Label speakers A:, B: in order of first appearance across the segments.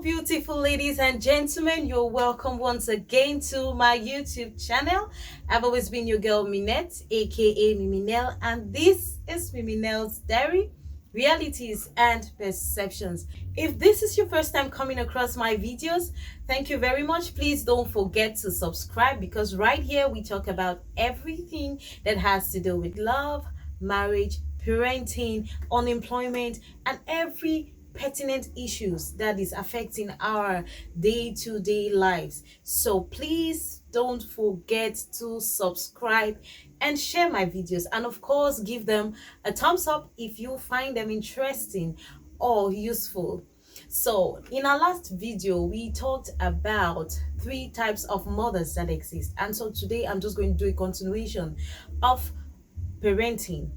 A: beautiful ladies and gentlemen, you're welcome once again to my YouTube channel. I've always been your girl Minette, aka Miminel, and this is Miminel's Diary, Realities and Perceptions. If this is your first time coming across my videos, thank you very much. Please don't forget to subscribe, because right here we talk about everything that has to do with love, marriage, parenting, unemployment, and every pertinent issues that is affecting our day-to-day lives. So please don't forget to subscribe and share my videos, and of course give them a thumbs up if you find them interesting or useful. So in our last video we talked about 3 types of mothers that exist, and so today I'm just going to do a continuation of parenting.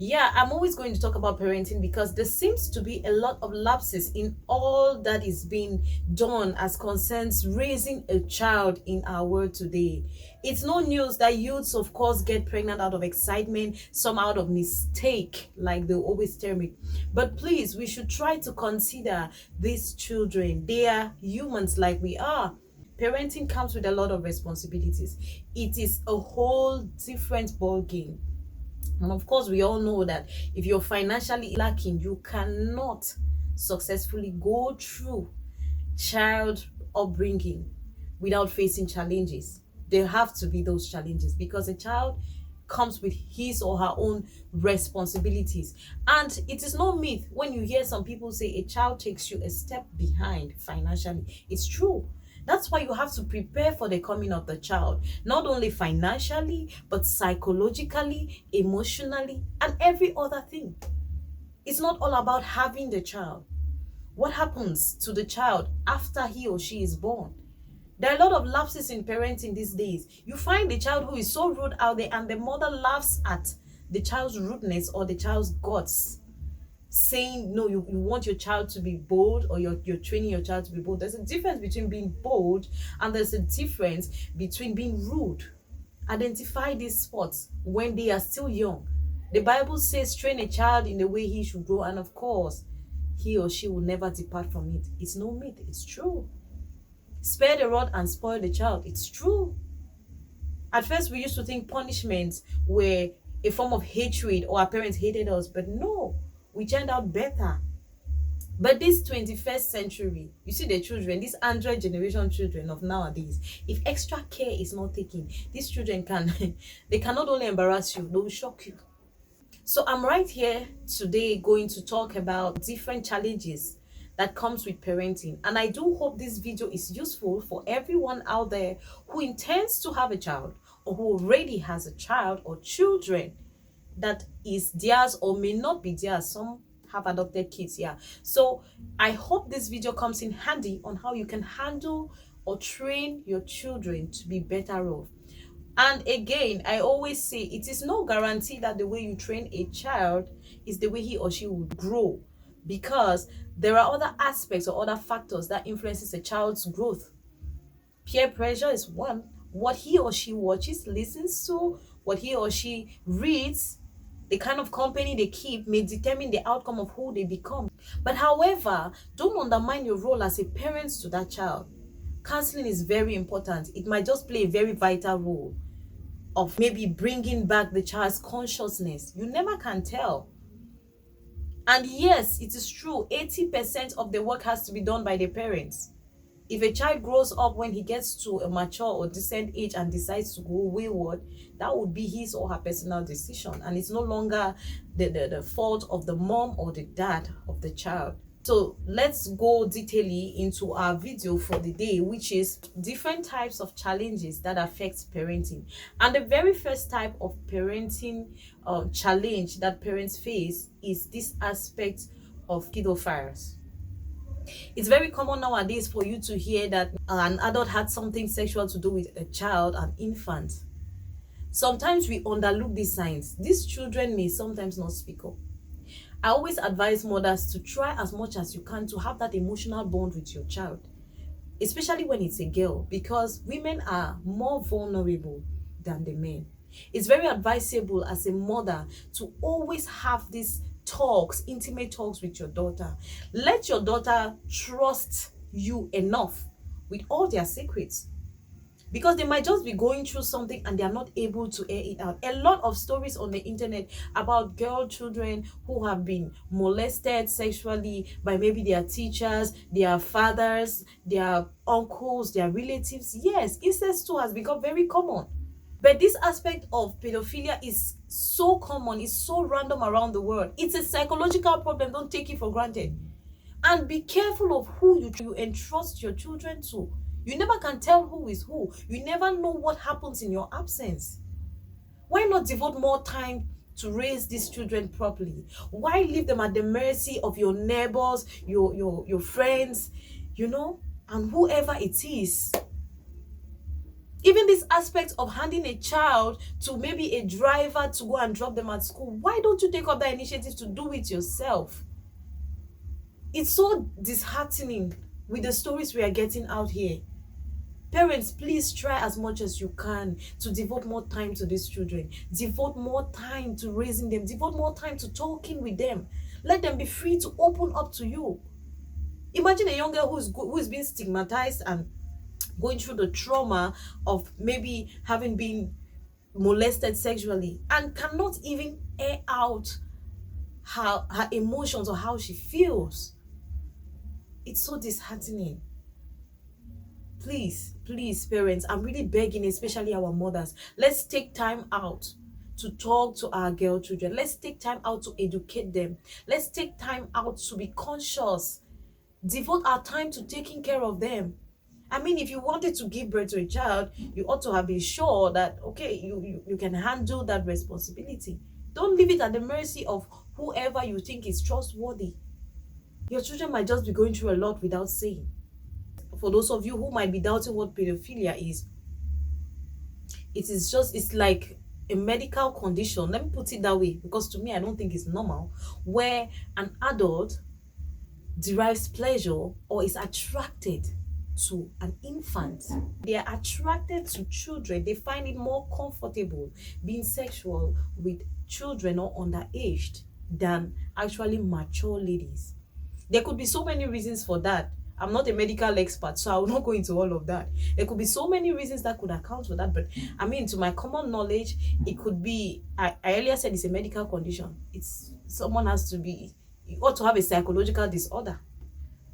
A: Yeah, I'm always going to talk about parenting because there seems to be a lot of lapses in all that is being done as concerns raising a child in our world today. It's no news that youths, of course, get pregnant out of excitement, some out of mistake, like they always term it. But please, we should try to consider these children. They are humans like we are. Parenting comes with a lot of responsibilities. It is a whole different ball game. And of course, we all know that if you're financially lacking, you cannot successfully go through child upbringing without facing challenges. There have to be those challenges because a child comes with his or her own responsibilities. And it is no myth when you hear some people say a child takes you a step behind financially. It's true. That's why you have to prepare for the coming of the child, not only financially, but psychologically, emotionally, and every other thing. It's not all about having the child. What happens to the child after he or she is born? There are a lot of lapses in parenting these days. You find the child who is so rude out there, and the mother laughs at the child's rudeness or the child's guts, saying no, you want your child to be bold, or you're training your child to be bold. There's a difference between being bold and there's a difference between being rude. Identify these spots when they are still young. The Bible says train a child in the way he should grow, and of course he or she will never depart from it. It's no myth, it's true. Spare the rod and spoil the child. It's true. At first we used to think punishments were a form of hatred, or our parents hated us, but no, we turned out better. But this 21st century, you see the children, this Android generation children of nowadays, if extra care is not taken, these children they can not only embarrass you, they will shock you. So I'm right here today going to talk about different challenges that comes with parenting. And I do hope this video is useful for everyone out there who intends to have a child, or who already has a child or children that is theirs or may not be theirs. Some have adopted kids. Yeah, so I hope this video comes in handy on how you can handle or train your children to be better off. And again, I always say it is no guarantee that the way you train a child is the way he or she will grow, because there are other aspects or other factors that influences a child's growth. Peer pressure is one. What he or she watches, listens to, what he or she reads, the kind of company they keep may determine the outcome of who they become. But however, don't undermine your role as a parent to that child. Counseling is very important. It might just play a very vital role of maybe bringing back the child's consciousness. You never can tell. And yes, it is true, 80% of the work has to be done by the parents. If a child grows up when he gets to a mature or decent age and decides to go wayward, that would be his or her personal decision. And it's no longer the fault of the mom or the dad of the child. So let's go detailedly into our video for the day, which is different types of challenges that affect parenting. And the very first type of parenting challenge that parents face is this aspect of pedophiles. It's very common nowadays for you to hear that an adult had something sexual to do with a child, an infant. Sometimes we underlook these signs. These children may sometimes not speak up. I always advise mothers to try as much as you can to have that emotional bond with your child, especially when it's a girl, because women are more vulnerable than the men. It's very advisable as a mother to always have this talks, intimate talks with your daughter. Let your daughter trust you enough with all their secrets, because they might just be going through something and they are not able to air it out. A lot of stories on the internet about girl children who have been molested sexually by maybe their teachers, their fathers, their uncles, their relatives. Yes, incest too has become very common. But this aspect of pedophilia is so common, it's so random around the world. It's a psychological problem. Don't take it for granted. And be careful of who you entrust your children to. You never can tell who is who. You never know what happens in your absence. Why not devote more time to raise these children properly? Why leave them at the mercy of your neighbors, your friends, and whoever it is? Even this aspect of handing a child to maybe a driver to go and drop them at school, why don't you take up that initiative to do it yourself? It's so disheartening with the stories we are getting out here. Parents, please try as much as you can to devote more time to these children. Devote more time to raising them. Devote more time to talking with them. Let them be free to open up to you. Imagine a young girl who is being stigmatized and going through the trauma of maybe having been molested sexually and cannot even air out her emotions or how she feels. It's so disheartening. Please, parents, I'm really begging, especially our mothers, let's take time out to talk to our girl children. Let's take time out to educate them. Let's take time out to be conscious. Devote our time to taking care of them. I mean, if you wanted to give birth to a child, you ought to have been sure that, okay, you can handle that responsibility. Don't leave it at the mercy of whoever you think is trustworthy. Your children might just be going through a lot without saying. For those of you who might be doubting what pedophilia is, it's like a medical condition. Let me put it that way, because to me, I don't think it's normal, where an adult derives pleasure or is attracted to an infant. They are attracted to children. They find it more comfortable being sexual with children or underaged than actually mature ladies. There could be so many reasons for that. I'm not a medical expert, so I will not go into all of that. There could be so many reasons that could account for that. But I mean, to my common knowledge, it could be, I earlier said it's a medical condition. Someone has to be, you ought to have a psychological disorder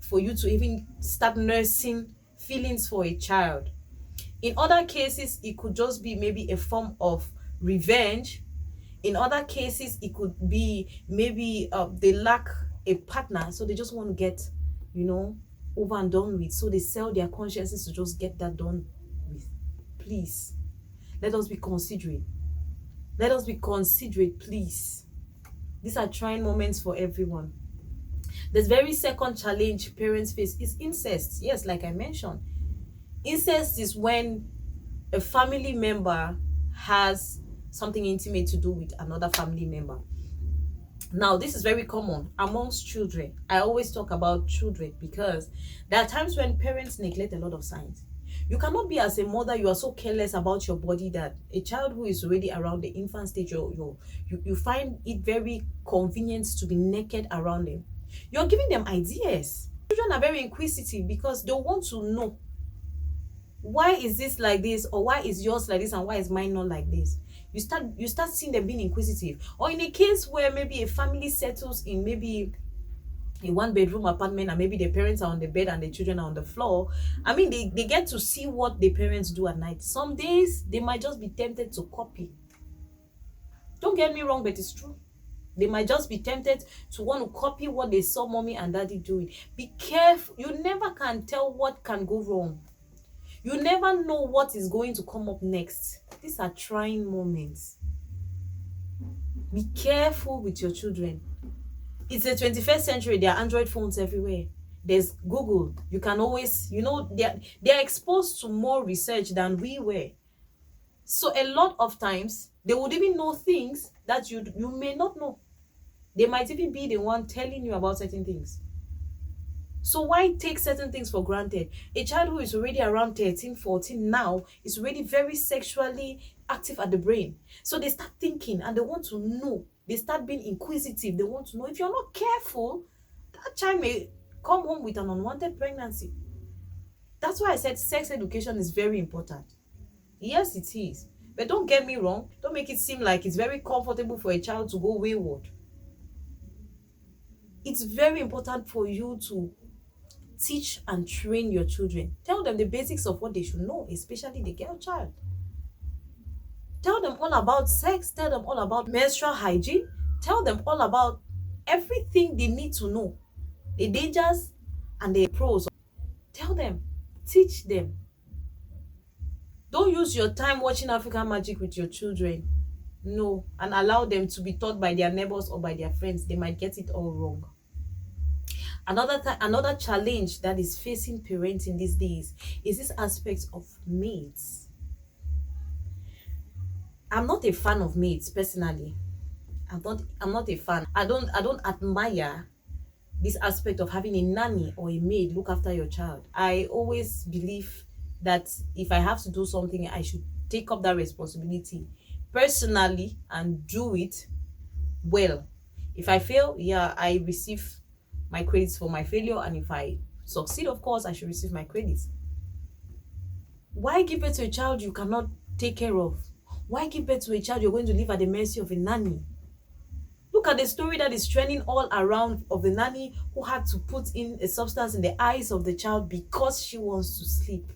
A: for you to even start nursing feelings for a child. In other cases, it could just be maybe a form of revenge. In other cases, it could be maybe they lack a partner, so they just want to get, over and done with. So they sell their consciences to just get that done with. Please, let us be considerate. Let us be considerate, please. These are trying moments for everyone. The very second challenge parents face is incest. Yes, like I mentioned. Incest is when a family member has something intimate to do with another family member. Now, this is very common amongst children. I always talk about children because there are times when parents neglect a lot of signs. You cannot be, as a mother, you are so careless about your body that a child who is already around the infant stage, you find it very convenient to be naked around them. You're giving them ideas. Children are very inquisitive because they want to know, why is this like this, or why is yours like this, and why is mine not like this? You start seeing them being inquisitive. Or in a case where maybe a family settles in maybe a one-bedroom apartment and maybe the parents are on the bed and the children are on the floor. I mean, they get to see what the parents do at night. Some days they might just be tempted to copy. Don't get me wrong, but it's true. They might just be tempted to want to copy what they saw mommy and daddy doing. Be careful. You never can tell what can go wrong. You never know what is going to come up next. These are trying moments. Be careful with your children. It's the 21st century. There are Android phones everywhere. There's Google. You can always, they're exposed to more research than we were. So a lot of times, they would even know things that you may not know. They might even be the one telling you about certain things. So why take certain things for granted? A child who is already around 13, 14 now is already very sexually active at the brain. So they start thinking and they want to know. They start being inquisitive. They want to know. If you're not careful, that child may come home with an unwanted pregnancy. That's why I said sex education is very important. Yes, it is. But don't get me wrong. Don't make it seem like it's very comfortable for a child to go wayward. It's very important for you to teach and train your children. Tell them the basics of what they should know, especially the girl child. Tell them all about sex. Tell them all about menstrual hygiene. Tell them all about everything they need to know, the dangers and the pros. Tell them, teach them. Don't use your time watching African magic with your children. No, and allow them to be taught by their neighbors or by their friends. They might get it all wrong. Another challenge that is facing parenting these days is this aspect of maids. I'm not a fan of maids personally. I'm not a fan. I don't admire this aspect of having a nanny or a maid look after your child. I always believe that if I have to do something, I should take up that responsibility personally and do it well. If I fail, yeah, I receive my credits for my failure, and if I succeed, of course, I should receive my credits. Why give birth to a child you cannot take care of? Why give birth to a child you're going to leave at the mercy of a nanny? Look at the story that is trending all around of the nanny who had to put in a substance in the eyes of the child because she wants to sleep.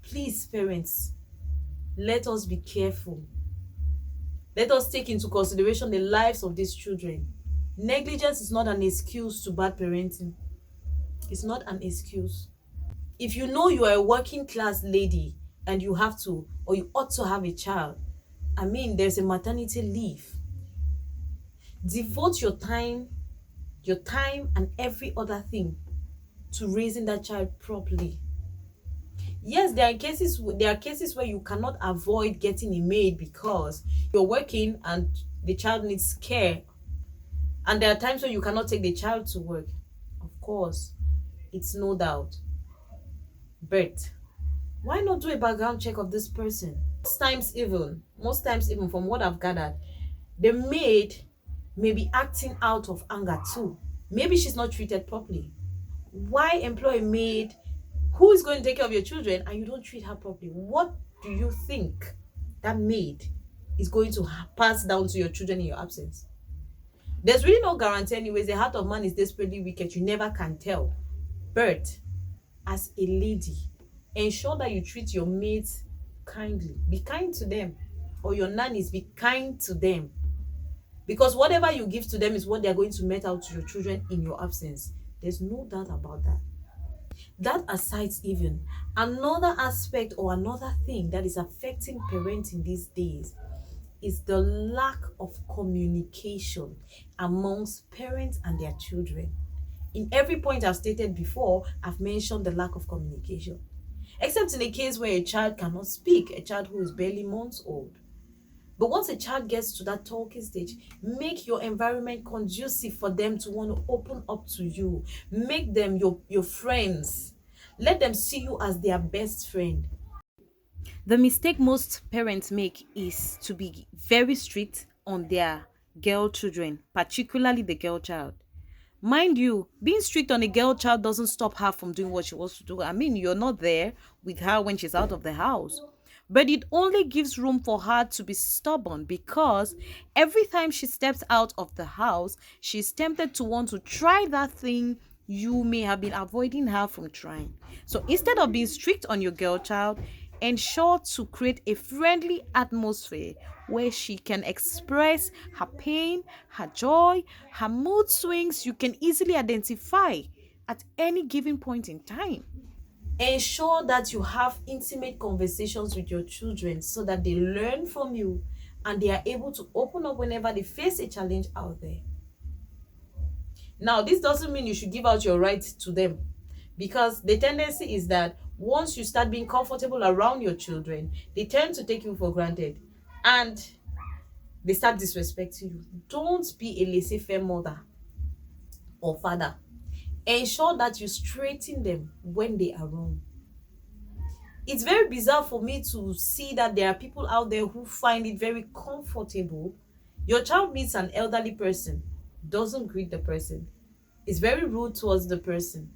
A: Please, parents, let us be careful. Let us take into consideration the lives of these children. Negligence is not an excuse to bad parenting. It's not an excuse. If you know you are a working class lady and you have to, or you ought to have a child, I mean, there's a maternity leave. Devote your time and every other thing to raising that child properly. Yes, there are cases where you cannot avoid getting a maid because you're working and the child needs care. And there are times when you cannot take the child to work. Of course, it's no doubt. But why not do a background check of this person? Most times even from what I've gathered, the maid may be acting out of anger too. Maybe she's not treated properly. Why employ a maid who is going to take care of your children and you don't treat her properly? What do you think that maid is going to pass down to your children in your absence? There's really no guarantee anyways. The heart of man is desperately wicked. You never can tell. But as a lady, ensure that you treat your maids kindly. Be kind to them. Or your nannies, be kind to them. Because whatever you give to them is what they're going to met out to your children in your absence. There's no doubt about that. That aside, even another aspect or another thing that is affecting parenting these days is the lack of communication amongst parents and their children. In every point I've stated before, I've mentioned the lack of communication. Except in a case where a child cannot speak, a child who is barely months old. But once a child gets to that talking stage, make your environment conducive for them to want to open up to you. Make them your friends. Let them see you as their best friend. The mistake most parents make is to be very strict on their girl children, particularly the girl child. Mind you, being strict on a girl child doesn't stop her from doing what she wants to do. I mean, you're not there with her when she's out of the house. But it only gives room for her to be stubborn because every time she steps out of the house, she's tempted to want to try that thing you may have been avoiding her from trying. So instead of being strict on your girl child, ensure to create a friendly atmosphere where she can express her pain, her joy, her mood swings you can easily identify at any given point in time. Ensure that you have intimate conversations with your children so that they learn from you and they are able to open up whenever they face a challenge out there. Now, this doesn't mean you should give out your rights to them, because the tendency is that once you start being comfortable around your children, they tend to take you for granted and they start disrespecting you. Don't be a laissez-faire mother or father. Ensure that you straighten them when they are wrong. It's very bizarre for me to see that there are people out there who find it very comfortable. Your child meets an elderly person, doesn't greet the person, is very rude towards the person,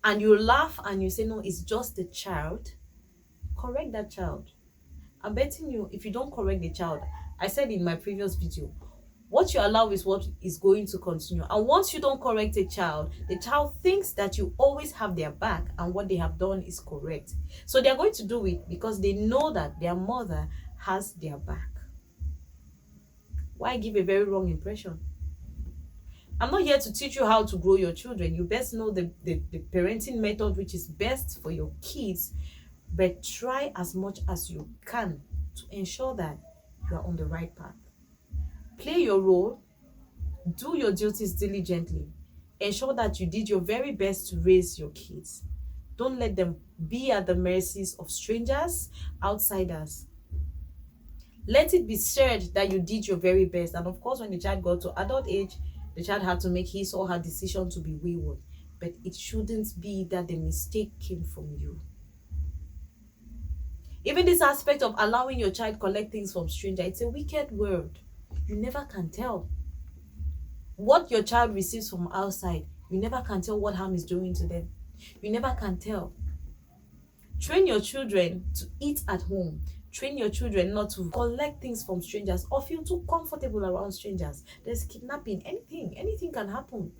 A: and you laugh and you say, no, it's just the child, correct that child. I'm betting you, if you don't correct the child, I said in my previous video, what you allow is what is going to continue. And once you don't correct a child, the child thinks that you always have their back and what they have done is correct. So they're going to do it because they know that their mother has their back. Why give a very wrong impression? I'm not here to teach you how to grow your children. You best know the parenting method which is best for your kids, but try as much as you can to ensure that you are on the right path. Play your role, do your duties diligently, ensure that you did your very best to raise your kids. Don't let them be at the mercies of strangers, outsiders. Let it be said that you did your very best. And of course, when the child got to adult age, the child had to make his or her decision to be wayward. But it shouldn't be that the mistake came from you. Even this aspect of allowing your child collect things from stranger, it's a wicked word. You never can tell. What your child receives from outside, you never can tell what harm is doing to them. You never can tell. Train your children to eat at home. Train your children not to collect things from strangers or feel too comfortable around strangers. There's kidnapping, anything can happen.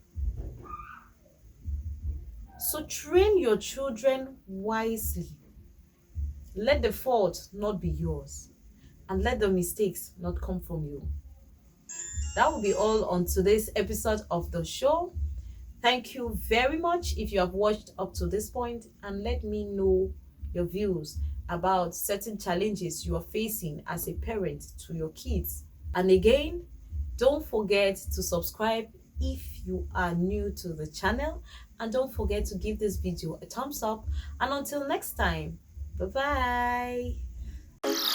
A: So train your children wisely. Let the fault not be yours, and let the mistakes not come from you. That will be all on today's episode of the show. Thank you very much if you have watched up to this point, and let me know your views about certain challenges you are facing as a parent to your kids. And again, don't forget to subscribe if you are new to the channel, and don't forget to give this video a thumbs up. And until next time, bye bye.